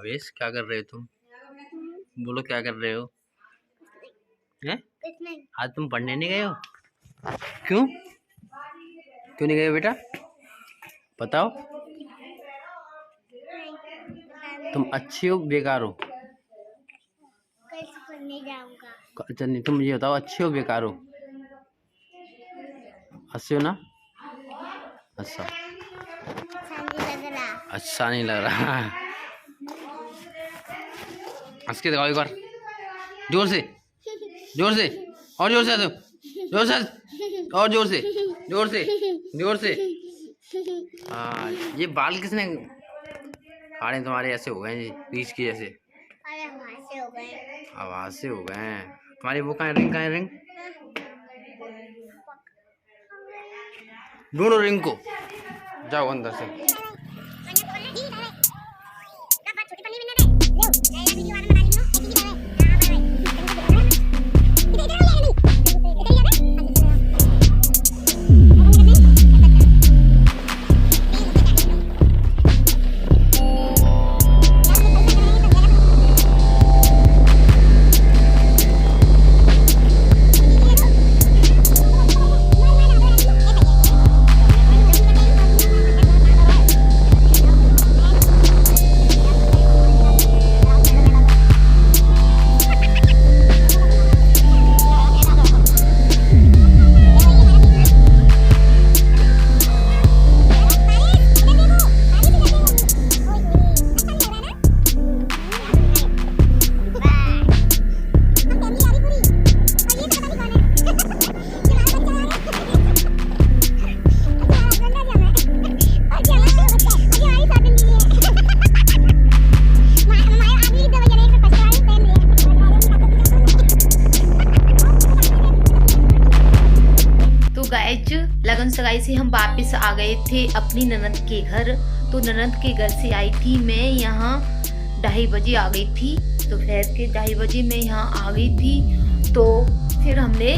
भावेश, क्या कर रहे हो तुम? बोलो क्या कर रहे हो? हैं? आज तुम पढ़ने नहीं गए हो? क्यों? क्यों नहीं गए हो बेटा? बताओ। तुम अच्छे हो बेकार हो? अच्छा नहीं, तुम ये बताओ अच्छे हो बेकार हो? अच्छे हो ना? अच्छा अच्छा नहीं लग रहा। हंस के दिखाओ एक बार, जोर से जोर से, और जोर से हंसो, जोर से, और जोर से, जोर से, जोर से। हाँ, ये बाल किसने काटे तुम्हारे? ऐसे हो गए जी, बीच की जैसे। आवाज से हो गए हैं तुम्हारी। वो कहाँ है रिंग? कहाँ है रिंग? ढूंढो रिंग को, जाओ अंदर से। लगन सगाई से हम वापस आ गए थे अपनी ननद के घर। तो ननद के घर से आई थी मैं यहाँ 2:30 बजे आ गई थी। दोपहर के 2:30 बजे मैं यहाँ आ गई थी। तो फिर हमने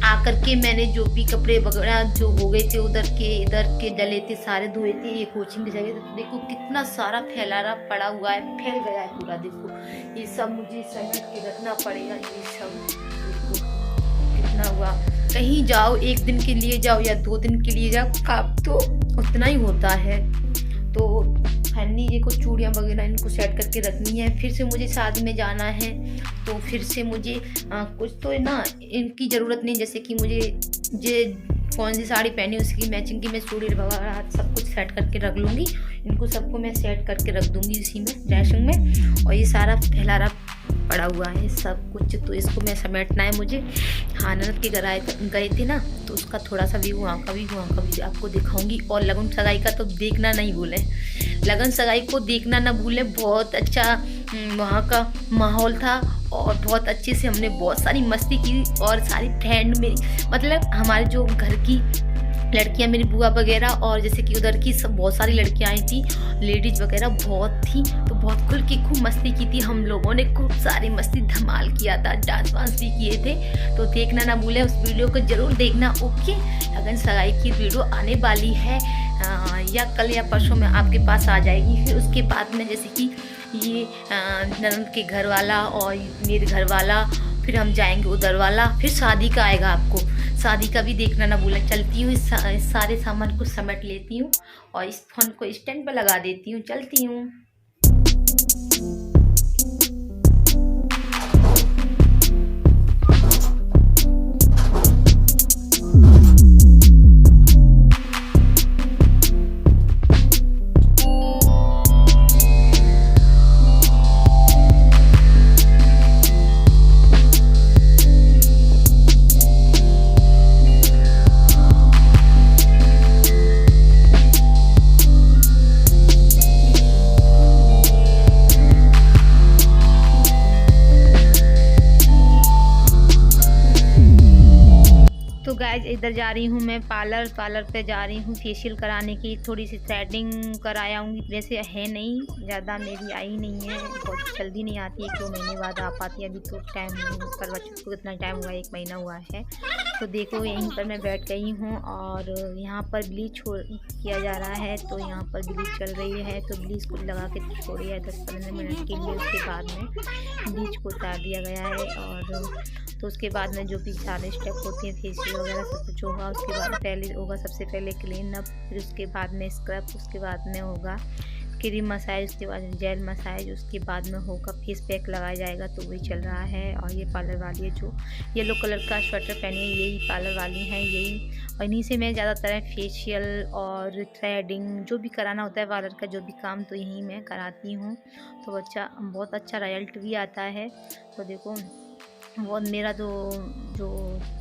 आकर के मैंने जो भी कपड़े वगैरह जो हो गए थे उधर के डले थे सारे धोए थे। ये कोचिंग की जगह तो देखो कितना सारा फैलारा पड़ा हुआ है, फैल गया है पूरा। देखो ये सब मुझे समेट के रखना पड़ेगा। ये सब देखो कितना हुआ। कहीं जाओ, एक दिन के लिए जाओ या 2 दिन के लिए जाओ, काम तो उतना ही होता है। तो फैनी ये कुछ चूड़ियाँ वगैरह इनको सेट करके रखनी है। फिर से मुझे शादी में जाना है, तो फिर से मुझे कुछ तो ना इनकी ज़रूरत नहीं, जैसे कि मुझे जे कौन सी साड़ी पहनी उसकी मैचिंग की मैं चूड़ी वगैरह सब कुछ सेट करके रख लूँगी। इनको सबको मैं सेट करके रख दूँगी इसी में ड्रेसिंग में। और ये सारा फैलारा पड़ा हुआ है सब कुछ, तो इसको मैं समेटना है मुझे। हाँ, ननद के घर गए थे ना, तो उसका थोड़ा सा व्यू वहाँ का भी आपको दिखाऊंगी। और लगन सगाई का तो देखना नहीं भूलें, लगन सगाई को देखना ना भूलें। बहुत अच्छा वहाँ का माहौल था और बहुत अच्छे से हमने बहुत सारी मस्ती की। और सारी फ्रेंड मेरी, मतलब हमारे जो घर की लड़कियां, मेरी बुआ वगैरह, और जैसे कि उधर की सब बहुत सारी लड़कियां आई थी, लेडीज वगैरह बहुत थी। तो बहुत खुल की खूब मस्ती की थी हम लोगों ने, खूब सारी मस्ती धमाल किया था, डांस वांस भी किए थे। तो देखना ना भूलें, उस वीडियो को जरूर देखना। ओके, लगन सगाई की वीडियो आने वाली है या कल या परसों में आपके पास आ जाएगी। फिर उसके बाद में जैसे कि ये ननद के घर वाला और मेरे घर वाला, फिर हम जाएंगे उधर वाला, फिर शादी का आएगा। आपको शादी का भी देखना ना भूलें। चलती हूँ, इस सारे सामान को समेट लेती हूँ और इस फोन को स्टैंड पर लगा देती हूँ। चलती हूँ। तो गाइज इधर जा रही हूँ मैं पार्लर पे जा रही हूँ फेशियल कराने की। थोड़ी सी थ्रेडिंग कराया आऊँगी, वैसे है नहीं ज़्यादा, मेरी आई नहीं है, बहुत जल्दी नहीं आती, 1-2 महीने बाद आ पाती है। अभी तो टाइम करवा चौथ को कितना टाइम हुआ है, 1 महीना हुआ है। तो देखो यहीं पर मैं बैठ गई हूँ और यहाँ पर ब्लीच किया जा रहा है। तो यहाँ पर ब्लीच चल रही है, तो ब्लीच को लगा के छोड़ी है 10-15 मिनट के लिए। उसके बाद में ब्लीच को उतार दिया गया है और तो उसके बाद में जो भी सारे स्टेप होते हैं फेशियल वगैरह सब कुछ होगा। उसके बाद पहले होगा सबसे पहले क्लीन अप, फिर उसके बाद में स्क्रब, उसके बाद में होगा क्रीम मसाज, उसके बाद जेल मसाज, उसके बाद में होगा फेस पैक लगाया जाएगा। तो वही चल रहा है। और ये पार्लर वाली है जो येलो कलर का स्वेटर पहनी है, यही पार्लर वाली हैं यही। और इन्हीं से मैं ज़्यादातर फेशियल और थ्रेडिंग जो भी कराना होता है पार्लर का जो भी काम, तो यहीं मैं कराती हूँ। तो बहुत अच्छा रिजल्ट भी आता है। तो देखो बहुत मेरा जो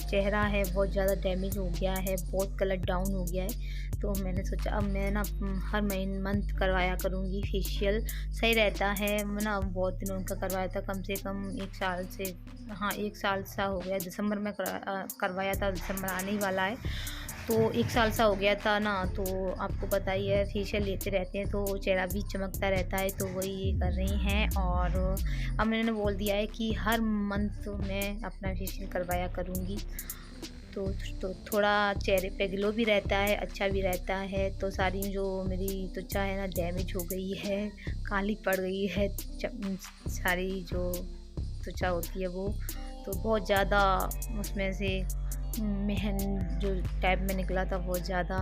चेहरा है बहुत ज़्यादा डैमेज हो गया है, बहुत कलर डाउन हो गया है। तो मैंने सोचा अब मैं ना हर मंथ करवाया करूँगी फेशियल, सही रहता है। मैं ना बहुत दिनों का करवाया था, कम से कम 1 साल से, हाँ 1 साल सा हो गया। दिसंबर में करवाया था, दिसंबर आने ही वाला है, तो 1 साल सा हो गया था ना। तो आपको पता ही है फेशियल लेते रहते हैं तो चेहरा भी चमकता रहता है। तो वही ये कर रही हैं और अब मैंने बोल दिया है कि हर मंथ मैं अपना फेशियल करवाया करूँगी। तो थोड़ा चेहरे पे ग्लो भी रहता है, अच्छा भी रहता है। तो सारी जो मेरी त्वचा है ना डैमेज हो गई है, काली पड़ गई है, सारी जो त्वचा होती है वो तो बहुत ज़्यादा उसमें से मेहन जो टाइप में निकला था बहुत ज़्यादा।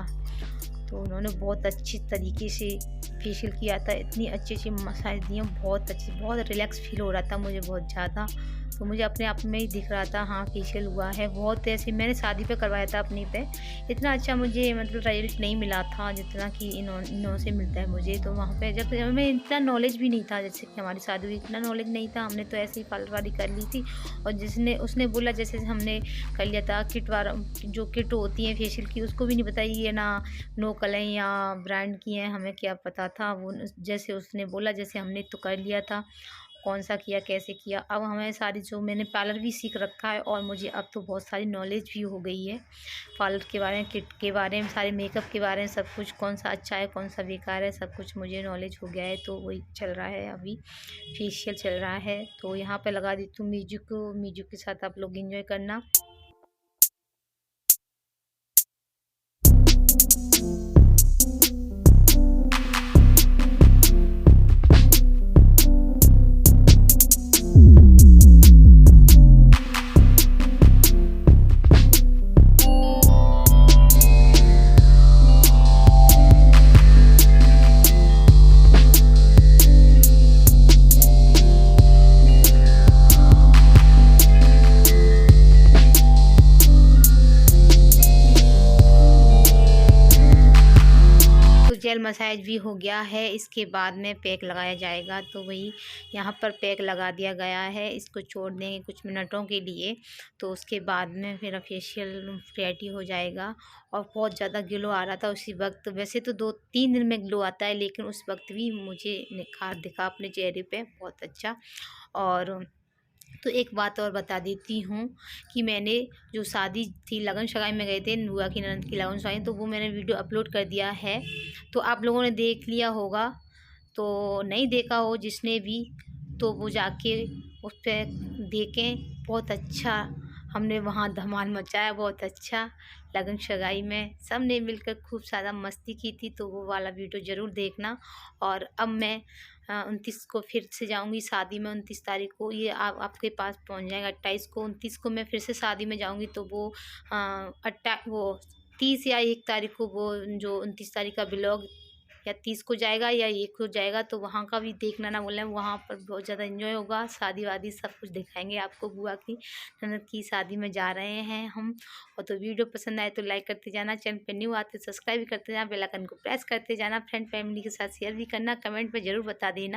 तो उन्होंने बहुत अच्छी तरीके से फेशियल किया था, इतनी अच्छी मसाज दी, बहुत अच्छी, बहुत रिलैक्स फील हो रहा था मुझे बहुत ज़्यादा। तो मुझे अपने आप में ही दिख रहा था हाँ फेशियल हुआ है। बहुत ऐसे मैंने शादी पे करवाया था अपनी पे, इतना अच्छा मुझे मतलब रिजल्ट नहीं मिला था जितना कि इन्हों से मिलता है मुझे। तो वहाँ पे जब हमें इतना नॉलेज भी नहीं था, जैसे कि हमारी शादी हुई इतना नॉलेज नहीं था, हमने तो ऐसे ही पार्लर वाली कर ली थी। और उसने बोला जैसे हमने कर लिया था, किट वाला जो किट होती है फेशियल की उसको भी नहीं बताई ये ना नो कलर या ब्रांड की हैं, हमें क्या पता था। वो जैसे उसने बोला जैसे हमने तो कर लिया था, कौन सा किया कैसे किया। अब हमें सारी जो मैंने पार्लर भी सीख रखा है और मुझे अब तो बहुत सारी नॉलेज भी हो गई है पार्लर के बारे में, किट के बारे में, सारे मेकअप के बारे में, सब कुछ कौन सा अच्छा है कौन सा बेकार है सब कुछ मुझे नॉलेज हो गया है। तो वही चल रहा है, अभी फेशियल चल रहा है। तो यहाँ पर लगा देती हूँ म्यूजिक के साथ आप लोग इंजॉय करना। जेल मसाज भी हो गया है, इसके बाद में पैक लगाया जाएगा। तो वही यहाँ पर पैक लगा दिया गया है, इसको छोड़ देंगे कुछ मिनटों के लिए। तो उसके बाद में मेरा फेशियल रेडी हो जाएगा। और बहुत ज़्यादा ग्लो आ रहा था उसी वक्त, वैसे तो 2-3 दिन में ग्लो आता है लेकिन उस वक्त भी मुझे निखार दिखा अपने चेहरे पे बहुत अच्छा। और तो एक बात और बता देती हूँ कि मैंने जो शादी थी लगन शगाई में गए थे बुआ की ननद की लगन शगाई, तो वो मैंने वीडियो अपलोड कर दिया है, तो आप लोगों ने देख लिया होगा। तो नहीं देखा हो जिसने भी तो वो जाके उस पर देखें, बहुत अच्छा हमने वहाँ धमाल मचाया, बहुत अच्छा लगन शगाई में सब ने मिलकर खूब सारा मस्ती की थी। तो वो वाला वीडियो ज़रूर देखना। और अब मैं 29 को फिर से जाऊंगी शादी में, 29 तारीख को ये आपके पास पहुंच जाएगा। 28 को 29 को मैं फिर से शादी में जाऊंगी, तो वो 30 या 1 तारीख को वो जो 29 तारीख का ब्लॉग या 30 को जाएगा या 1 को जाएगा, तो वहाँ का भी देखना ना बोलें। वहाँ पर बहुत ज़्यादा एंजॉय होगा, शादी वादी सब कुछ दिखाएंगे आपको। बुआ की ननद की शादी में जा रहे हैं हम। और तो वीडियो पसंद आए तो लाइक करते जाना, चैनल पे न्यू आते सब्सक्राइब भी करते जाना, बेल आइकन को प्रेस करते जाना, फ्रेंड फैमिली के साथ शेयर भी करना, कमेंट में ज़रूर बता देना।